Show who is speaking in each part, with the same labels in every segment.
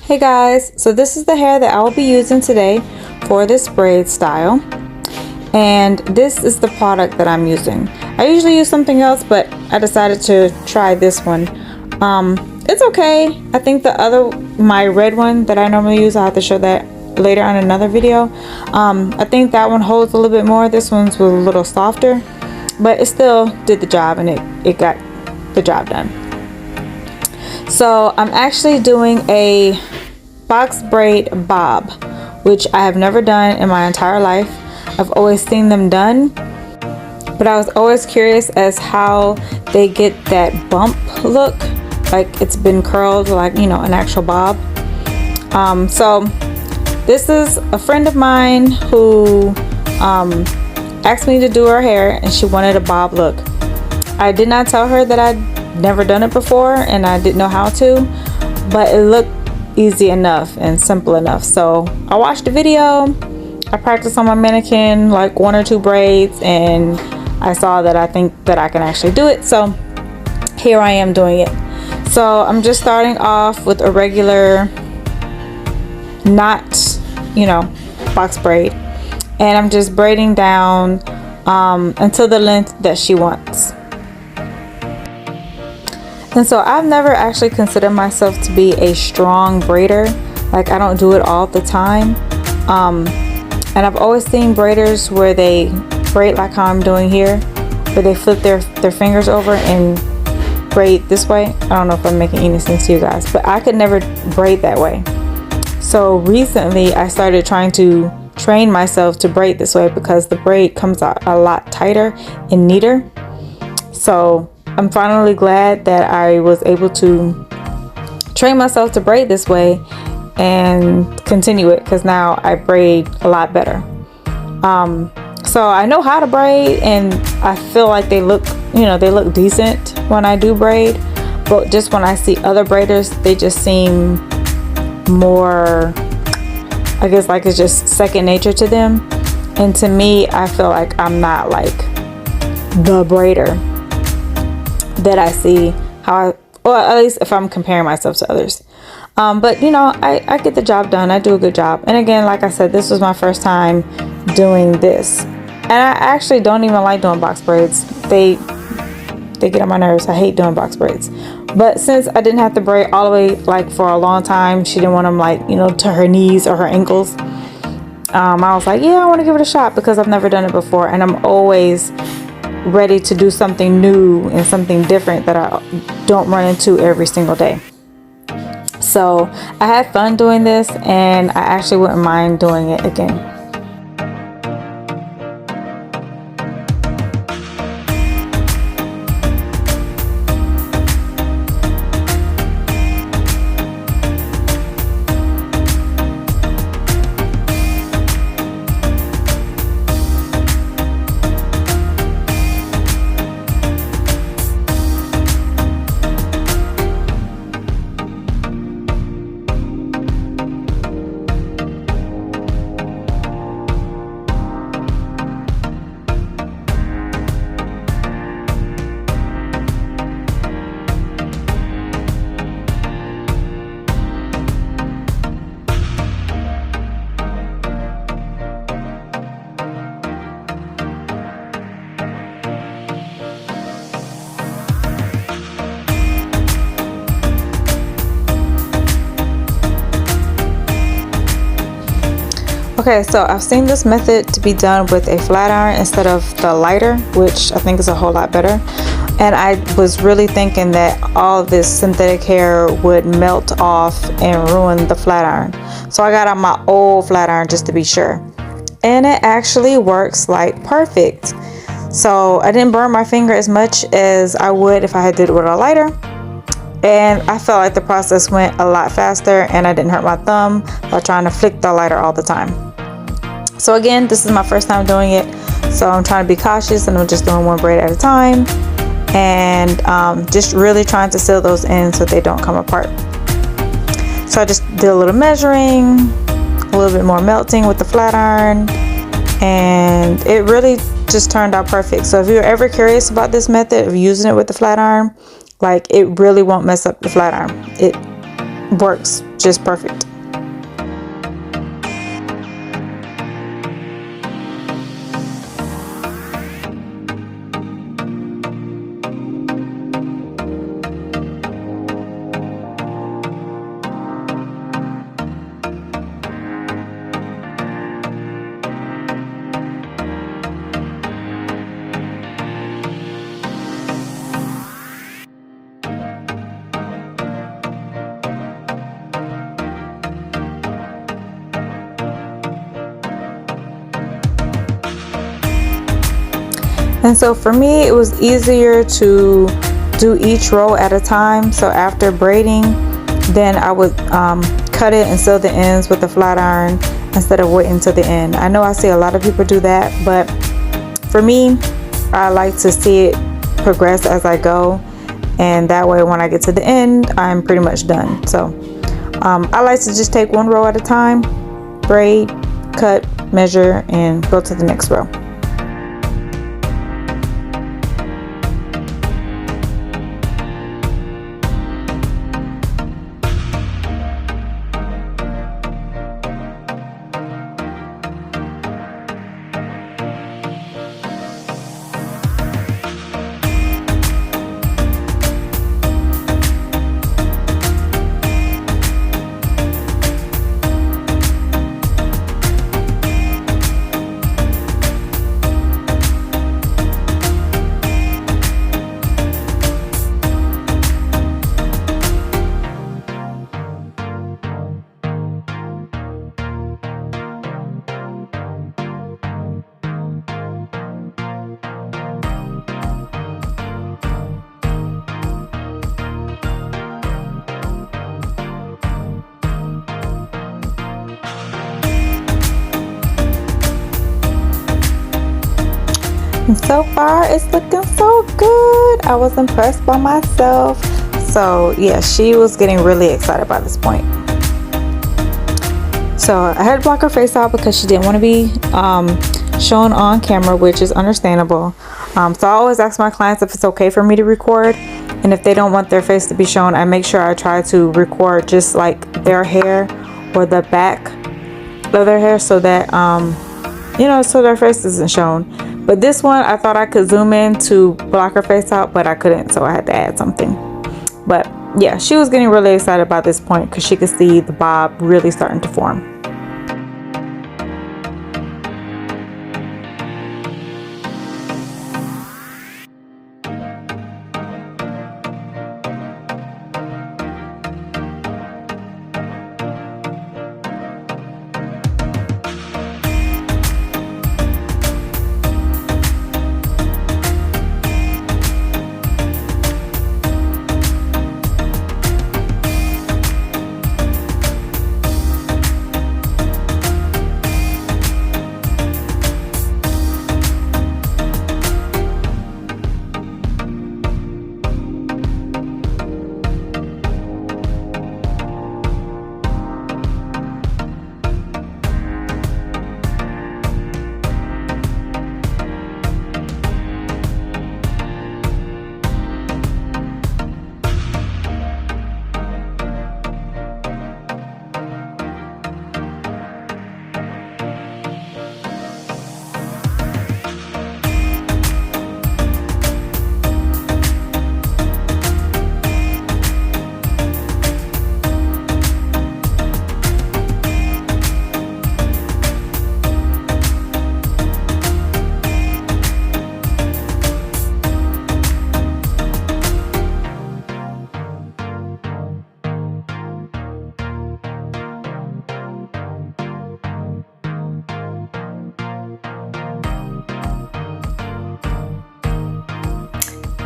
Speaker 1: Hey guys, so this is the hair that I will be using today for this braid style, and this is the product that I'm using. I usually use something else, but I decided to try this one. It's okay. I think my red one that I normally use, I'll have to show that later on another video. I think that one holds a little bit more. This one's was a little softer, but it still did the job, and it got the job done. So I'm actually doing a box braid bob, which I have never done in my entire life. I've always seen them done, but I was always curious as how they get that bump look, like it's been curled like, you know, an actual bob. So this is a friend of mine who asked me to do her hair, and she wanted a bob look. I did not tell her that I'd never done it before and I didn't know how to, but it looked easy enough and simple enough. So I watched the video, I practiced on my mannequin like 1 or 2 braids, and I saw that I think that I can actually do it. So here I am doing it. So I'm just starting off with a regular knot, you know, box braid, and I'm just braiding down until the length that she wants. And so I've never actually considered myself to be a strong braider. Like, I don't do it all the time. And I've always seen braiders where they braid like how I'm doing here, where they flip their fingers over and braid this way. I don't know if I'm making any sense to you guys, but I could never braid that way. So recently I started trying to train myself to braid this way because the braid comes out a lot tighter and neater. So I'm finally glad that I was able to train myself to braid this way and continue it, because now I braid a lot better. So I know how to braid, and I feel like they look, you know, they look decent when I do braid, but just when I see other braiders, they just seem more, I guess, like it's just second nature to them. And to me, I feel like I'm not like the braider that I see or at least if I'm comparing myself to others. But you know, I get the job done. I do a good job. And again, like I said, this was my first time doing this, and I actually don't even like doing box braids. They get on my nerves. I hate doing box braids. But since I didn't have to braid all the way like for a long time, she didn't want them like, you know, to her knees or her ankles. I was like, yeah, I want to give it a shot because I've never done it before, and I'm always ready to do something new and something different that I don't run into every single day. So I had fun doing this, and I actually wouldn't mind doing it again. Okay, so I've seen this method to be done with a flat iron instead of the lighter, which I think is a whole lot better. And I was really thinking that all of this synthetic hair would melt off and ruin the flat iron. So I got out my old flat iron just to be sure. And it actually works like perfect. So I didn't burn my finger as much as I would if I had did it with a lighter. And I felt like the process went a lot faster, and I didn't hurt my thumb by trying to flick the lighter all the time. So again, this is my first time doing it, so I'm trying to be cautious, and I'm just doing 1 braid at a time, and just really trying to seal those in so they don't come apart. So I just did a little measuring, a little bit more melting with the flat iron, and it really just turned out perfect. So if you're ever curious about this method of using it with the flat iron, like, it really won't mess up the flat iron. It works just perfect. And so for me, it was easier to do each row at a time. So after braiding, then I would cut it and sew the ends with a flat iron instead of waiting to the end. I know I see a lot of people do that, but for me, I like to see it progress as I go, and that way when I get to the end, I'm pretty much done. So I like to just take one row at a time, braid, cut, measure, and go to the next row. And so far it's looking so good. I was impressed by myself. So yeah, she was getting really excited by this point. So I had to block her face out because she didn't want to be shown on camera, which is understandable. So I always ask my clients if it's okay for me to record, and if they don't want their face to be shown, I make sure I try to record just like their hair or the back of their hair, so that you know, so their face isn't shown. But this one, I thought I could zoom in to block her face out, but I couldn't, so I had to add something. But yeah, she was getting really excited by this point because she could see the bob really starting to form.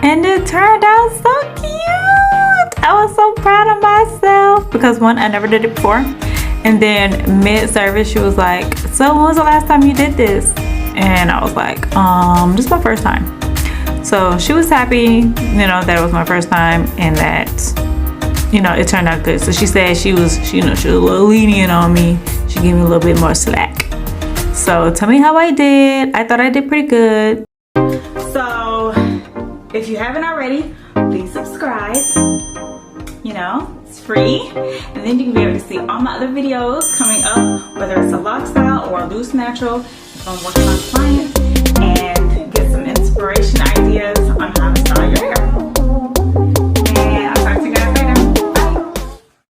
Speaker 1: And it turned out so cute. I was so proud of myself because one, I never did it before. And then mid-service, she was like, so when was the last time you did this? And I was like, this is my first time. So she was happy, you know, that it was my first time and that, you know, it turned out good. So she said she was, you know, she was a little lenient on me. She gave me a little bit more slack. So tell me how I did. I thought I did pretty good. So if you haven't already, please subscribe. You you know, it's free. And then you can be able to see all my other videos coming up, whether it's a lock style or a loose natural, if I'm working on clients, and get some inspiration ideas on how to style your hair.